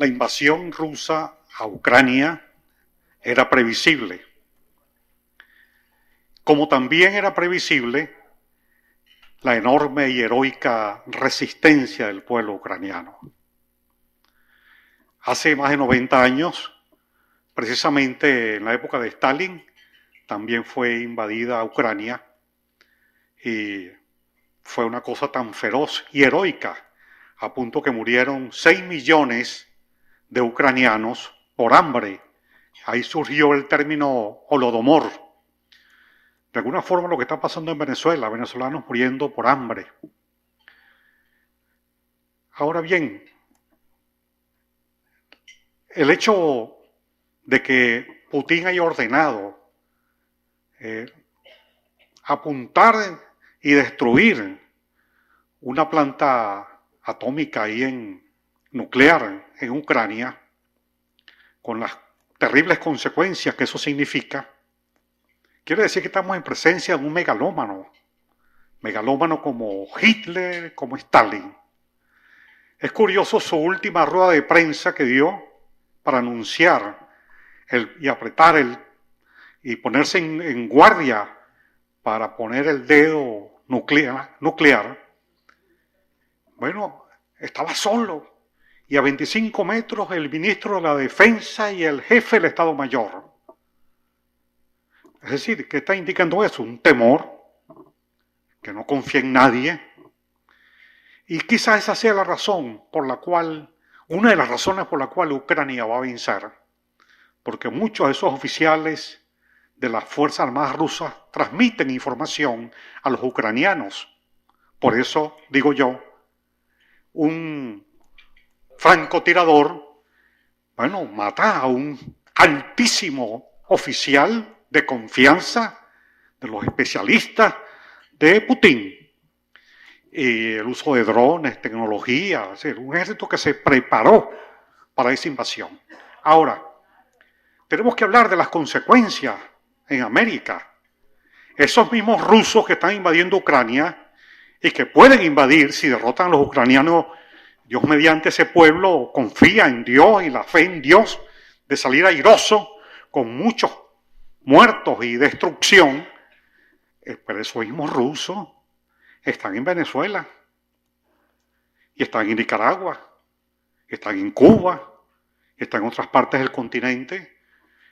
La invasión rusa a Ucrania era previsible, como también era previsible la enorme y heroica resistencia del pueblo ucraniano. Hace más de 90 años, precisamente en la época de Stalin, también fue invadida Ucrania y fue una cosa tan feroz y heroica, a punto que murieron 6 millones de ucranianos por hambre. Ahí surgió el término Holodomor. De alguna forma lo que está pasando en Venezuela, venezolanos muriendo por hambre. Ahora bien, el hecho de que Putin haya ordenado apuntar y destruir una planta atómica y nuclear en Ucrania, con las terribles consecuencias que eso significa, quiere decir que estamos en presencia de un megalómano como Hitler, como Stalin. Es curioso su última rueda de prensa que dio para anunciar y apretar y ponerse en guardia para poner el dedo nuclear. Bueno, estaba solo y a 25 metros el ministro de la Defensa y el jefe del Estado Mayor. Es decir, ¿qué está indicando eso? Un temor, que no confía en nadie. Y quizás esa sea la razón por la cual, una de las razones por la cual Ucrania va a vencer. Porque muchos de esos oficiales de las Fuerzas Armadas rusas transmiten información a los ucranianos. Por eso, digo yo, un francotirador, mata a un altísimo oficial de confianza de los especialistas de Putin. Y el uso de drones, tecnología, es decir, un ejército que se preparó para esa invasión. Ahora, tenemos que hablar de las consecuencias en América. Esos mismos rusos que están invadiendo Ucrania y que pueden invadir si derrotan a los ucranianos, Dios mediante ese pueblo confía en Dios y la fe en Dios de salir airoso con muchos muertos y destrucción. Pero esos mismos rusos están en Venezuela, y están en Nicaragua, están en Cuba, están en otras partes del continente.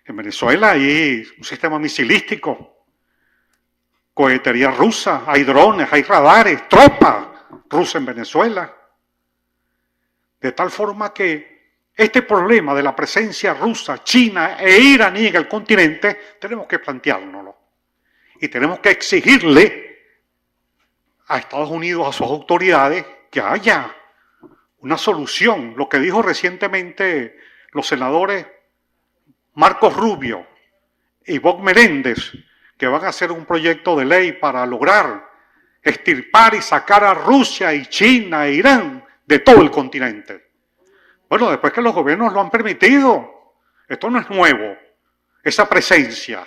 En Venezuela hay un sistema misilístico, cohetería rusa, hay drones, hay radares, tropa rusa en Venezuela. De tal forma que este problema de la presencia rusa, china e iraní en el continente, tenemos que planteárnoslo. Y tenemos que exigirle a Estados Unidos, a sus autoridades, que haya una solución. Lo que dijo recientemente los senadores Marcos Rubio y Bob Menéndez, que van a hacer un proyecto de ley para lograr extirpar y sacar a Rusia y China e Irán de todo el continente. Bueno, después que los gobiernos lo han permitido, esto no es nuevo, esa presencia,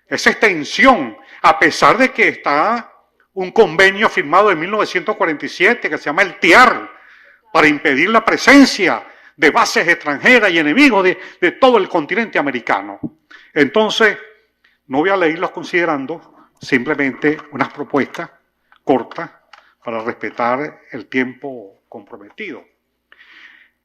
esa extensión, a pesar de que está un convenio firmado en 1947 que se llama el TIAR, para impedir la presencia de bases extranjeras y enemigos de todo el continente americano. Entonces, no voy a leerlos considerando, simplemente unas propuestas cortas para respetar el tiempo comprometido.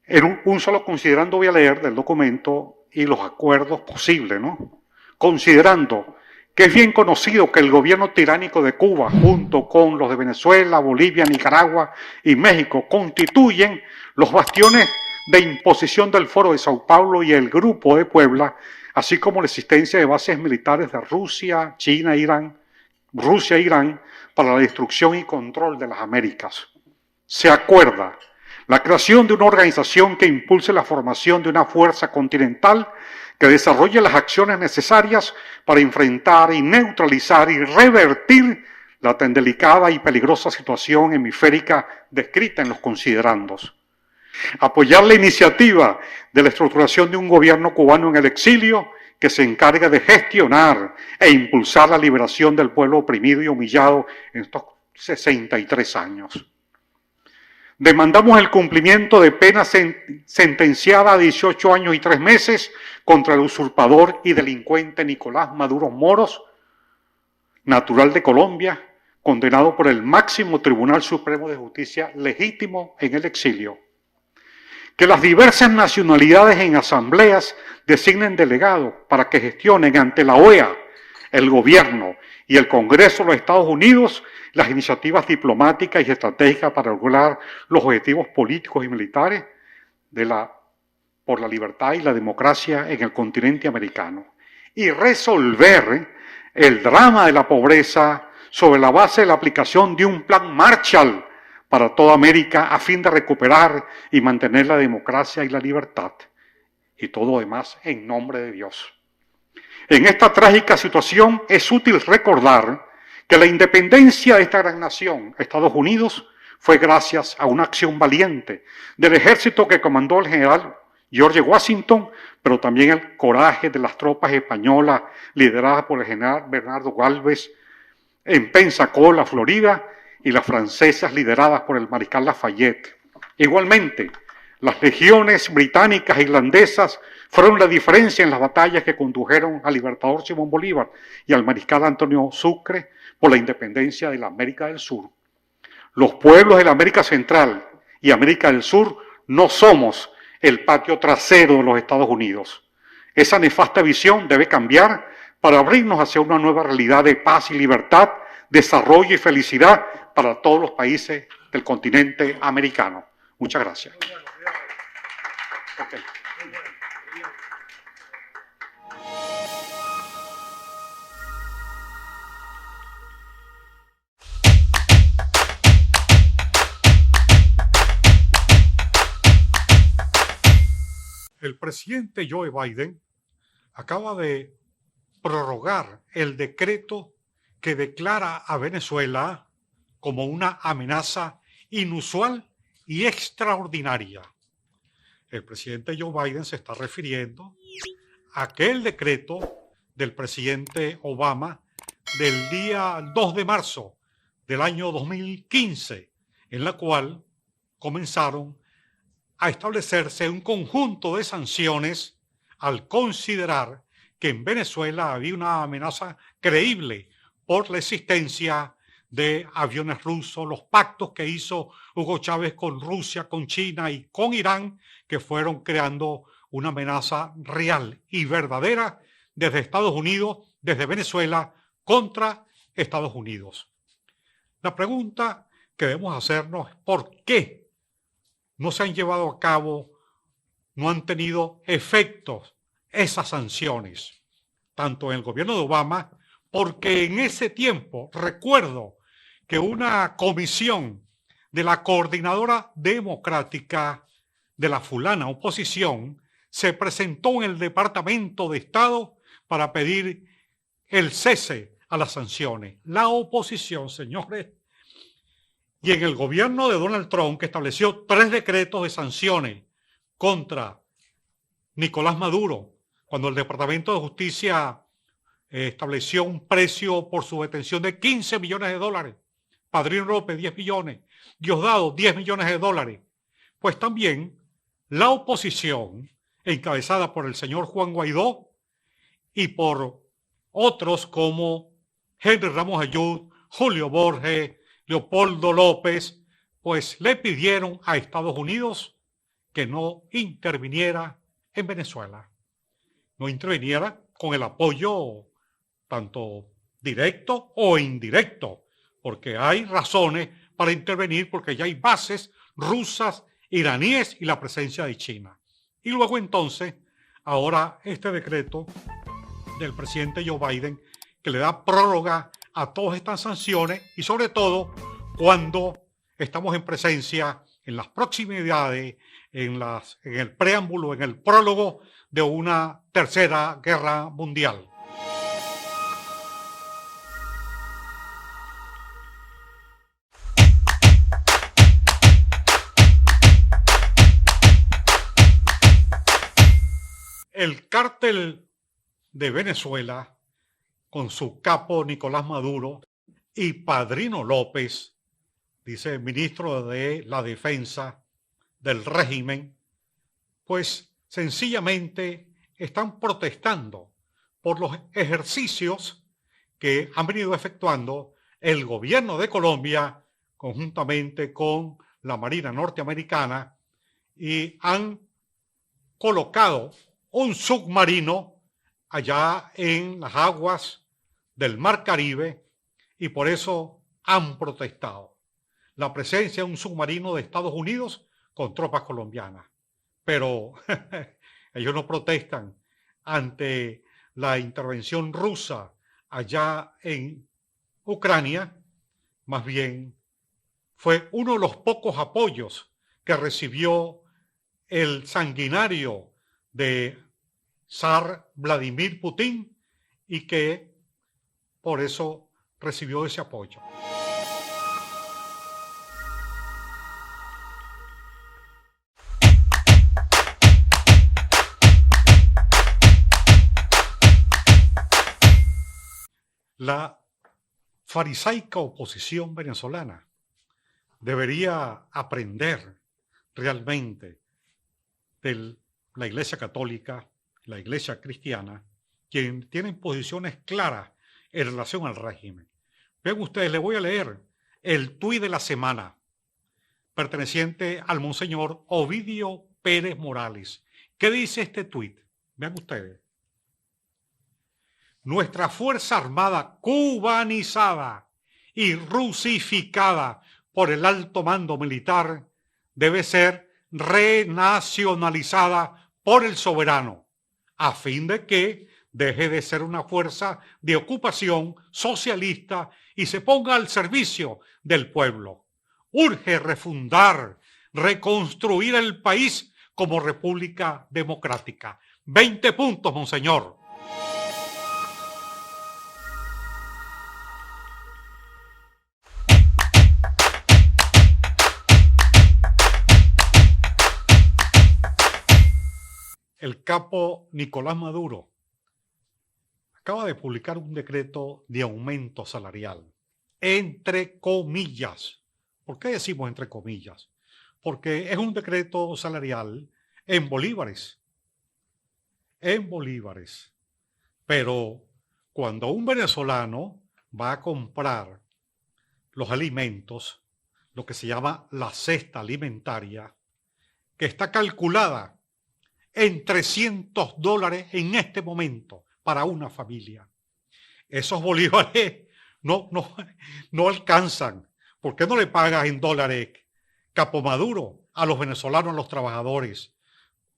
En un solo considerando voy a leer del documento y los acuerdos posibles, ¿no? Considerando que es bien conocido que el gobierno tiránico de Cuba, junto con los de Venezuela, Bolivia, Nicaragua y México, constituyen los bastiones de imposición del Foro de Sao Paulo y el Grupo de Puebla, así como la existencia de bases militares de Rusia, China e Irán, para la destrucción y control de las Américas. Se acuerda la creación de una organización que impulse la formación de una fuerza continental que desarrolle las acciones necesarias para enfrentar y neutralizar y revertir la tan delicada y peligrosa situación hemisférica descrita en los considerandos. Apoyar la iniciativa de la estructuración de un gobierno cubano en el exilio que se encargue de gestionar e impulsar la liberación del pueblo oprimido y humillado en estos 63 años. Demandamos el cumplimiento de pena sentenciada a 18 años y 3 meses contra el usurpador y delincuente Nicolás Maduro Moros, natural de Colombia, condenado por el máximo Tribunal Supremo de Justicia legítimo en el exilio. Que las diversas nacionalidades en asambleas designen delegados para que gestionen ante la OEA, el gobierno y el Congreso de los Estados Unidos las iniciativas diplomáticas y estratégicas para lograr los objetivos políticos y militares por la libertad y la democracia en el continente americano. Y resolver el drama de la pobreza sobre la base de la aplicación de un plan Marshall para toda América a fin de recuperar y mantener la democracia y la libertad. Y todo lo demás en nombre de Dios. En esta trágica situación es útil recordar que la independencia de esta gran nación, Estados Unidos, fue gracias a una acción valiente del ejército que comandó el general George Washington, pero también el coraje de las tropas españolas lideradas por el general Bernardo Galvez en Pensacola, Florida, y las francesas lideradas por el mariscal Lafayette. Igualmente, las legiones británicas e irlandesas fueron la diferencia en las batallas que condujeron al libertador Simón Bolívar y al mariscal Antonio Sucre por la independencia de la América del Sur. Los pueblos de la América Central y América del Sur no somos el patio trasero de los Estados Unidos. Esa nefasta visión debe cambiar para abrirnos hacia una nueva realidad de paz y libertad, desarrollo y felicidad para todos los países del continente americano. Muchas gracias. Okay. El presidente Joe Biden acaba de prorrogar el decreto que declara a Venezuela como una amenaza inusual y extraordinaria. El presidente Joe Biden se está refiriendo a aquel decreto del presidente Obama del día 2 de marzo del año 2015, en la cual comenzaron a establecerse un conjunto de sanciones al considerar que en Venezuela había una amenaza creíble por la existencia de aviones rusos, los pactos que hizo Hugo Chávez con Rusia, con China y con Irán, que fueron creando una amenaza real y verdadera desde Estados Unidos, desde Venezuela, contra Estados Unidos. La pregunta que debemos hacernos es ¿por qué no se han llevado a cabo, no han tenido efectos esas sanciones, tanto en el gobierno de Obama? Porque en ese tiempo recuerdo que una comisión de la Coordinadora Democrática de la fulana oposición se presentó en el Departamento de Estado para pedir el cese a las sanciones. La oposición, señores, y en el gobierno de Donald Trump, que estableció 3 decretos de sanciones contra Nicolás Maduro, cuando el Departamento de Justicia estableció un precio por su detención de $15 millones, Padrino López 10 millones, Diosdado 10 millones de dólares, pues también la oposición, encabezada por el señor Juan Guaidó y por otros como Henry Ramos Ayud, Julio Borges, Leopoldo López, pues le pidieron a Estados Unidos que no interviniera en Venezuela, no interviniera con el apoyo tanto directo o indirecto, porque hay razones para intervenir, porque ya hay bases rusas, iraníes y la presencia de China. Y luego entonces, ahora este decreto del presidente Joe Biden que le da prórroga a todas estas sanciones y sobre todo cuando estamos en presencia, en las proximidades, en el preámbulo, en el prólogo de una tercera guerra mundial. El cártel de Venezuela, con su capo Nicolás Maduro y Padrino López, dice el ministro de la Defensa del régimen, pues sencillamente están protestando por los ejercicios que han venido efectuando el gobierno de Colombia conjuntamente con la Marina norteamericana y han colocado un submarino allá en las aguas del Mar Caribe y por eso han protestado la presencia de un submarino de Estados Unidos con tropas colombianas. Pero ellos no protestan ante la intervención rusa allá en Ucrania, más bien fue uno de los pocos apoyos que recibió el sanguinario de zar Vladimir Putin y que por eso recibió ese apoyo. La farisaica oposición venezolana debería aprender realmente de la Iglesia Católica, la Iglesia Cristiana, quienes tienen posiciones claras en relación al régimen. Vean ustedes, les voy a leer el tuit de la semana perteneciente al monseñor Ovidio Pérez Morales. ¿Qué dice este tuit? Vean ustedes. Nuestra Fuerza Armada cubanizada y rusificada por el alto mando militar debe ser renacionalizada por el soberano, a fin de que deje de ser una fuerza de ocupación socialista y se ponga al servicio del pueblo. Urge refundar, reconstruir el país como república democrática. 20 puntos, monseñor. El capo Nicolás Maduro acaba de publicar un decreto de aumento salarial, entre comillas. ¿Por qué decimos entre comillas? Porque es un decreto salarial en bolívares. Pero cuando un venezolano va a comprar los alimentos, lo que se llama la cesta alimentaria, que está calculada en $300 en este momento para una familia. Esos bolívares no alcanzan. ¿Por qué no le pagas en dólares, capo Maduro, a los venezolanos, a los trabajadores?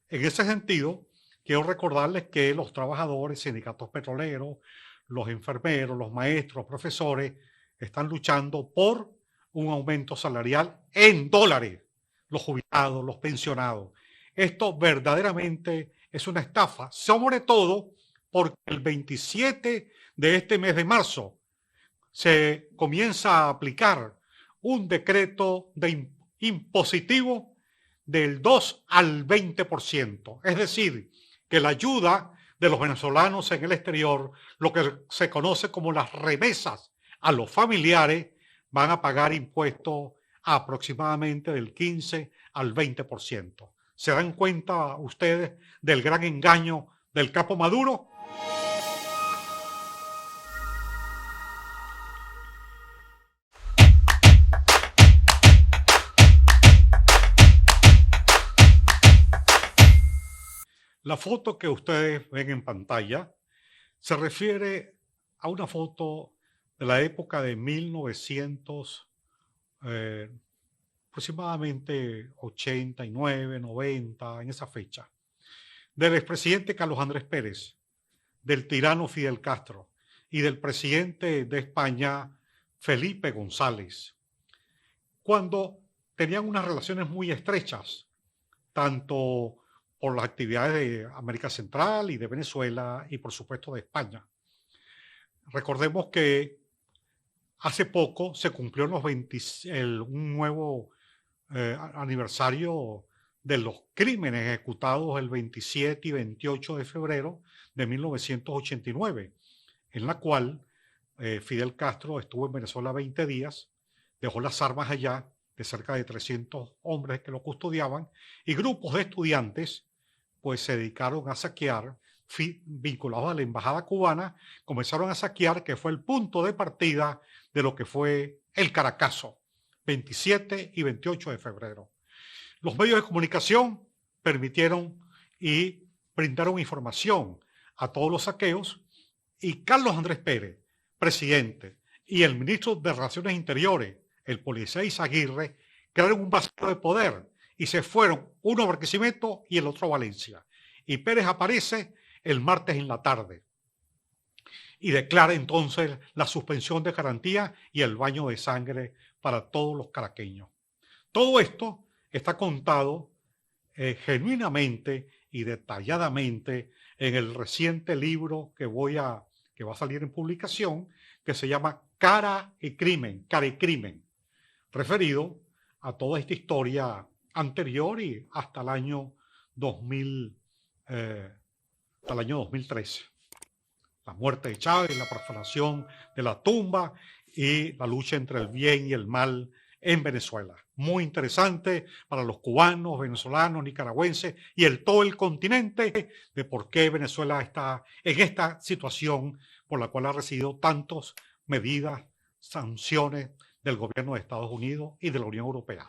En ese sentido, quiero recordarles que los trabajadores, sindicatos petroleros, los enfermeros, los maestros, los profesores, están luchando por un aumento salarial en dólares. Los jubilados, los pensionados. Esto verdaderamente es una estafa, sobre todo porque el 27 de este mes de marzo se comienza a aplicar un decreto de impositivo del 2 al 20%. Es decir, que la ayuda de los venezolanos en el exterior, lo que se conoce como las remesas a los familiares, van a pagar impuestos aproximadamente del 15 al 20%. ¿Se dan cuenta ustedes del gran engaño del capo Maduro? La foto que ustedes ven en pantalla se refiere a una foto de la época de 1900, aproximadamente 89, 90, en esa fecha, del expresidente Carlos Andrés Pérez, del tirano Fidel Castro y del presidente de España, Felipe González, cuando tenían unas relaciones muy estrechas, tanto por las actividades de América Central y de Venezuela y por supuesto de España. Recordemos que hace poco se cumplió un nuevo aniversario de los crímenes ejecutados el 27 y 28 de febrero de 1989, en la cual Fidel Castro estuvo en Venezuela 20 días, dejó las armas allá, de cerca de 300 hombres que lo custodiaban, y grupos de estudiantes pues se dedicaron a saquear, vinculados a la embajada cubana, comenzaron a saquear, que fue el punto de partida de lo que fue el Caracazo, 27 y 28 de febrero. Los medios de comunicación permitieron y brindaron información a todos los saqueos, y Carlos Andrés Pérez, presidente, y el ministro de Relaciones Interiores, el policía Izaguirre, crearon un vacío de poder y se fueron, uno a Barquisimeto y el otro a Valencia. Y Pérez aparece el martes en la tarde y declara entonces la suspensión de garantía y el baño de sangre para todos los caraqueños. Todo esto está contado genuinamente y detalladamente en el reciente libro que va a salir en publicación, que se llama Cara y Crimen, referido a toda esta historia anterior y hasta el año 2013. La muerte de Chávez, la profanación de la tumba y la lucha entre el bien y el mal en Venezuela. Muy interesante para los cubanos, venezolanos, nicaragüenses y todo el continente, de por qué Venezuela está en esta situación por la cual ha recibido tantas medidas, sanciones del gobierno de Estados Unidos y de la Unión Europea.